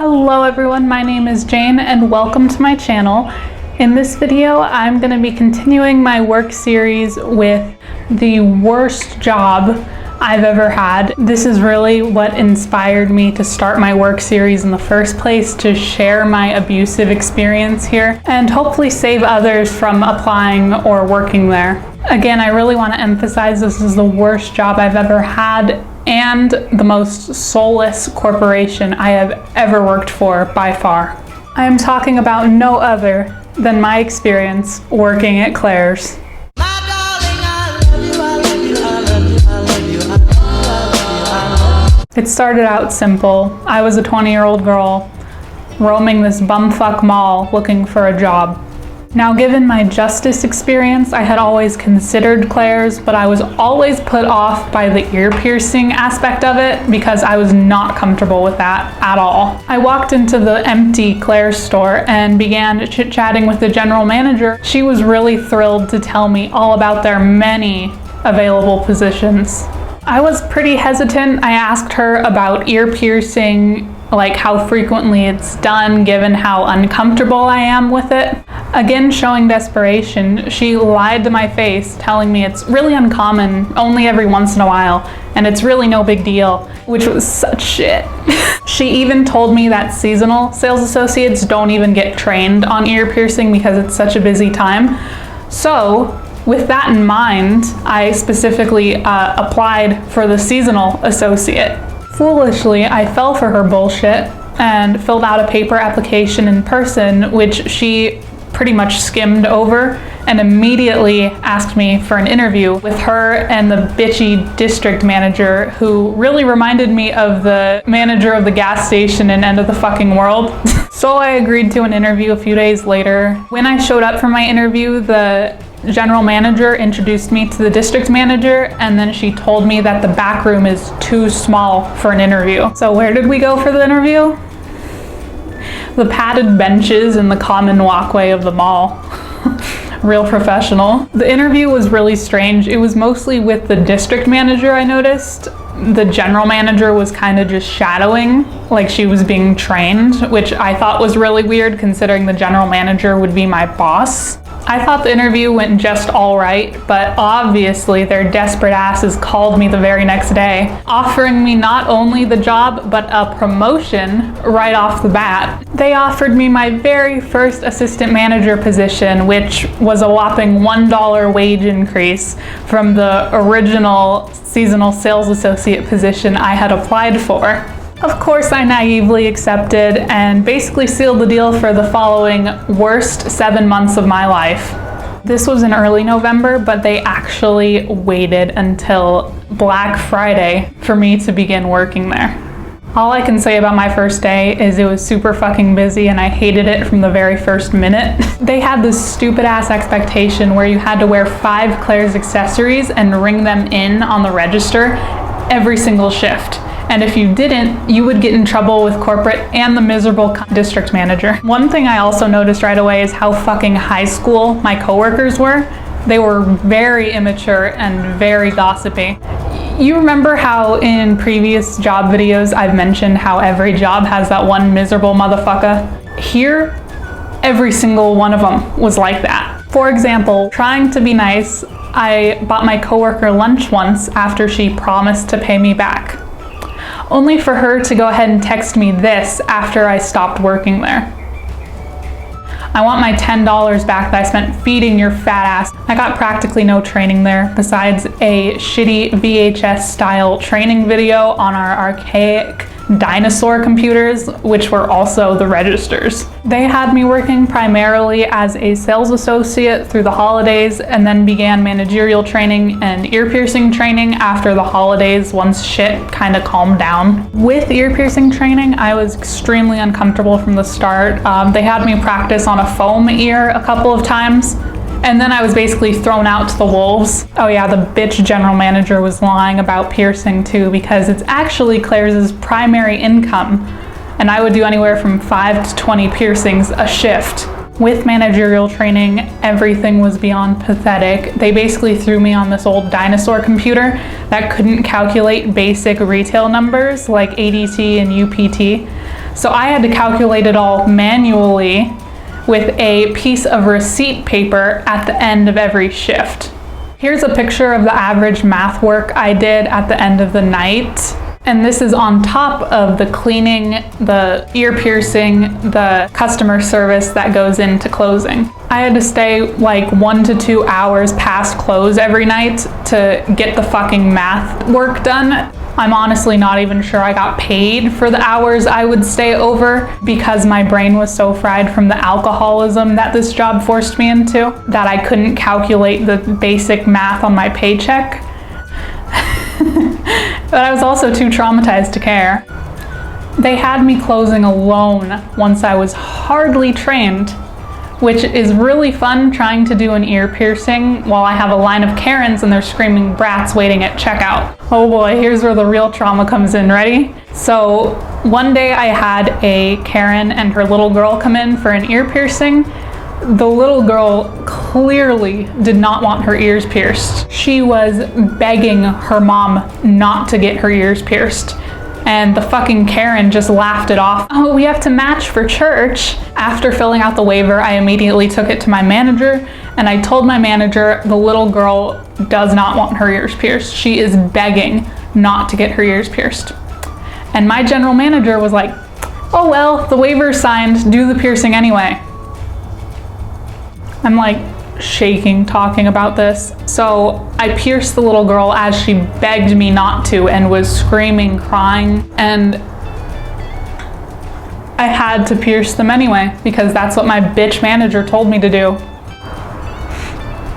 Hello everyone, my name is Jane and welcome to my channel. In this video, I'm going to be continuing my work series with the worst job I've ever had. This is really what inspired me to start my work series in the first place, to share my abusive experience here and hopefully save others from applying or working there. Again, I really want to emphasize this is the worst job I've ever had and the most soulless corporation I have ever worked for by far. I am talking about no other than my experience working at Claire's. It started out simple. I was a 20-year-old girl roaming this bumfuck mall looking for a job. Now, given my justice experience, I had always considered Claire's, but I was always put off by the ear piercing aspect of it because I was not comfortable with that at all. I walked into the empty Claire's store and began chit-chatting with the general manager. She was really thrilled to tell me all about their many available positions. I was pretty hesitant. I asked her about ear piercing, like how frequently it's done, given how uncomfortable I am with it. Again, showing desperation, she lied to my face, telling me it's really uncommon, only every once in a while, and it's really no big deal, which was such shit. She even told me that seasonal sales associates don't even get trained on ear piercing because it's such a busy time. So, with that in mind, I specifically applied for the seasonal associate. Foolishly, I fell for her bullshit and filled out a paper application in person, which she pretty much skimmed over and immediately asked me for an interview with her and the bitchy district manager, who really reminded me of the manager of the gas station in End of the Fucking World. So I agreed to an interview a few days later. When I showed up for my interview, the general manager introduced me to the district manager, and then she told me that the back room is too small for an interview. So where did we go for the interview? The padded benches in the common walkway of the mall. Real professional. The interview was really strange. It was mostly with the district manager, I noticed. The general manager was kind of just shadowing, like she was being trained, which I thought was really weird considering the general manager would be my boss. I thought the interview went just all right, but obviously their desperate asses called me the very next day, offering me not only the job, but a promotion right off the bat. They offered me my very first assistant manager position, which was a whopping $1 wage increase from the original seasonal sales associate position I had applied for. Of course, I naively accepted and basically sealed the deal for the following worst 7 months of my life. This was in early November, but they actually waited until Black Friday for me to begin working there. All I can say about my first day is it was super fucking busy and I hated it from the very first minute. They had this stupid ass expectation where you had to wear 5 Claire's accessories and ring them in on the register every single shift. And if you didn't, you would get in trouble with corporate and the miserable district manager. One thing I also noticed right away is how fucking high school my coworkers were. They were very immature and very gossipy. You remember how in previous job videos I've mentioned how every job has that one miserable motherfucker? Here, every single one of them was like that. For example, trying to be nice, I bought my coworker lunch once after she promised to pay me back, only for her to go ahead and text me this after I stopped working there. I want my $10 back that I spent feeding your fat ass. I got practically no training there besides a shitty VHS style training video on our archaic dinosaur computers, which were also the registers. They had me working primarily as a sales associate through the holidays and then began managerial training and ear piercing training after the holidays once shit kind of calmed down. With ear piercing training, I was extremely uncomfortable from the start. They had me practice on a foam ear a couple of times, and then I was basically thrown out to the wolves. Oh yeah, the bitch general manager was lying about piercing too, because it's actually Claire's primary income, and I would do anywhere from 5 to 20 piercings a shift. With managerial training, everything was beyond pathetic. They basically threw me on this old dinosaur computer that couldn't calculate basic retail numbers like ADT and UPT. So I had to calculate it all manually with a piece of receipt paper at the end of every shift. Here's a picture of the average math work I did at the end of the night. And this is on top of the cleaning, the ear piercing, the customer service that goes into closing. I had to stay like 1 to 2 hours past close every night to get the fucking math work done. I'm honestly not even sure I got paid for the hours I would stay over because my brain was so fried from the alcoholism that this job forced me into that I couldn't calculate the basic math on my paycheck. But I was also too traumatized to care. They had me closing alone once I was hardly trained, which is really fun trying to do an ear piercing while I have a line of Karens and they're screaming brats waiting at checkout. Oh boy, here's where the real trauma comes in, ready? So one day I had a Karen and her little girl come in for an ear piercing. The little girl clearly did not want her ears pierced. She was begging her mom not to get her ears pierced. And the fucking Karen just laughed it off. Oh, we have to match for church. After filling out the waiver, I immediately took it to my manager and I told my manager the little girl does not want her ears pierced. She is begging not to get her ears pierced. And my general manager was like, oh well, the waiver's signed, do the piercing anyway. I'm like shaking talking about this. So I pierced the little girl as she begged me not to and was screaming, crying, and I had to pierce them anyway because that's what my bitch manager told me to do.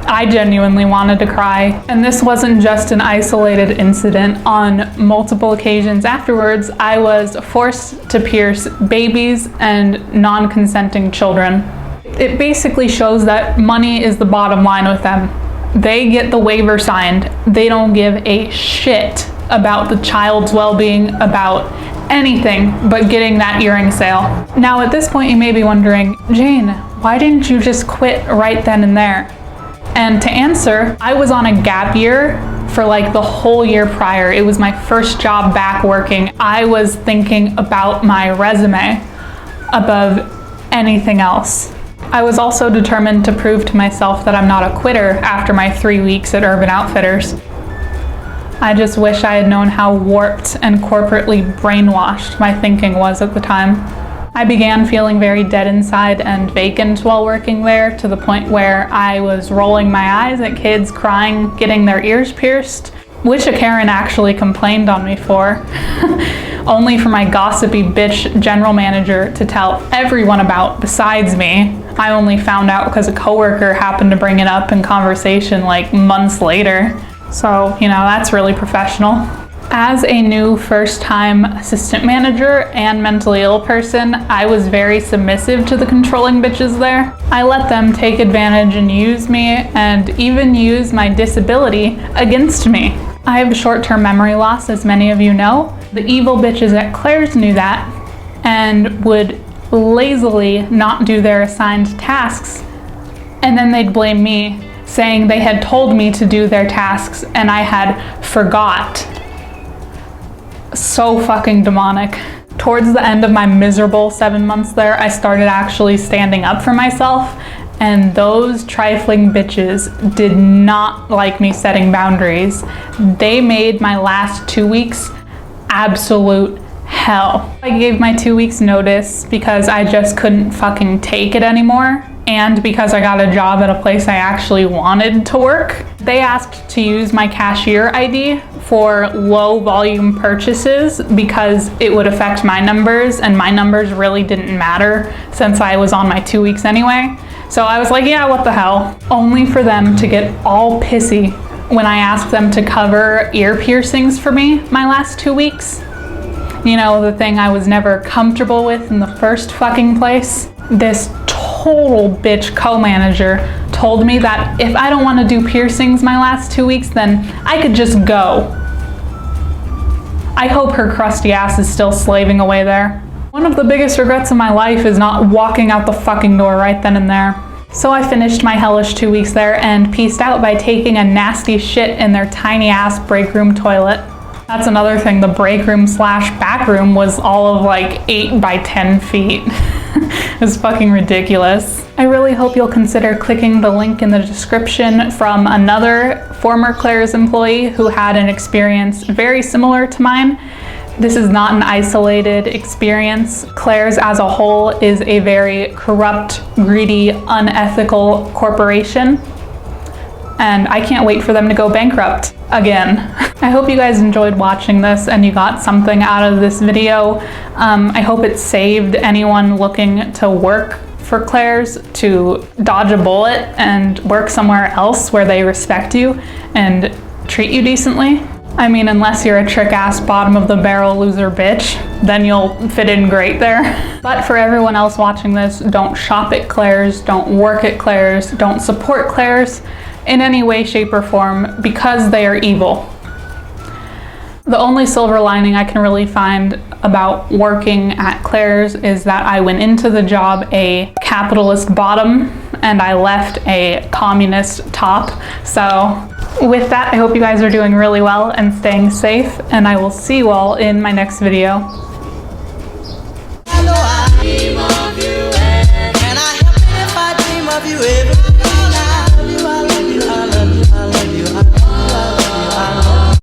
I genuinely wanted to cry. And this wasn't just an isolated incident. On multiple occasions afterwards, I was forced to pierce babies and non-consenting children. It basically shows that money is the bottom line with them. They get the waiver signed. They don't give a shit about the child's well-being, about anything but getting that earring sale. Now at this point you may be wondering, Jane, why didn't you just quit right then and there? And to answer, I was on a gap year for like the whole year prior. It was my first job back working. I was thinking about my resume above anything else. I was also determined to prove to myself that I'm not a quitter after my 3 weeks at Urban Outfitters. I just wish I had known how warped and corporately brainwashed my thinking was at the time. I began feeling very dead inside and vacant while working there, to the point where I was rolling my eyes at kids crying, getting their ears pierced, which a Karen actually complained on me for, only for my gossipy bitch general manager to tell everyone about besides me. I only found out because a coworker happened to bring it up in conversation like months later. So, you know, that's really professional. As a new first-time assistant manager and mentally ill person, I was very submissive to the controlling bitches there. I let them take advantage and use me, and even use my disability against me. I have short-term memory loss, as many of you know. The evil bitches at Claire's knew that and would lazily not do their assigned tasks, and then they'd blame me, saying they had told me to do their tasks and I had forgot. So fucking demonic. Towards the end of my miserable 7 months there, I started actually standing up for myself, and those trifling bitches did not like me setting boundaries. They made my last 2 weeks absolute hell. I gave my 2 weeks notice because I just couldn't fucking take it anymore, and because I got a job at a place I actually wanted to work. They asked to use my cashier ID for low volume purchases because it would affect my numbers, and my numbers really didn't matter since I was on my 2 weeks anyway. So I was like, yeah, what the hell? Only for them to get all pissy when I asked them to cover ear piercings for me my last 2 weeks. You know, the thing I was never comfortable with in the first fucking place. This total bitch co-manager told me that if I don't want to do piercings my last 2 weeks, then I could just go. I hope her crusty ass is still slaving away there. One of the biggest regrets of my life is not walking out the fucking door right then and there. So I finished my hellish 2 weeks there and pieced out by taking a nasty shit in their tiny ass break room toilet. That's another thing, the break room slash back room was all of like 8 by 10 feet. It was fucking ridiculous. I really hope you'll consider clicking the link in the description from another former Claire's employee who had an experience very similar to mine. This is not an isolated experience. Claire's as a whole is a very corrupt, greedy, unethical corporation. And I can't wait for them to go bankrupt again. I hope you guys enjoyed watching this and you got something out of this video. I hope it saved anyone looking to work for Claire's to dodge a bullet and work somewhere else where they respect you and treat you decently. I mean, unless you're a trick-ass bottom-of-the-barrel loser bitch, then you'll fit in great there. But for everyone else watching this, don't shop at Claire's, don't work at Claire's, don't support Claire's in any way, shape, or form because they are evil. The only silver lining I can really find about working at Claire's is that I went into the job a capitalist bottom and I left a communist top. So with that, I hope you guys are doing really well and staying safe, and I will see you all in my next video. I know I dream of you, and I help if I dream of you every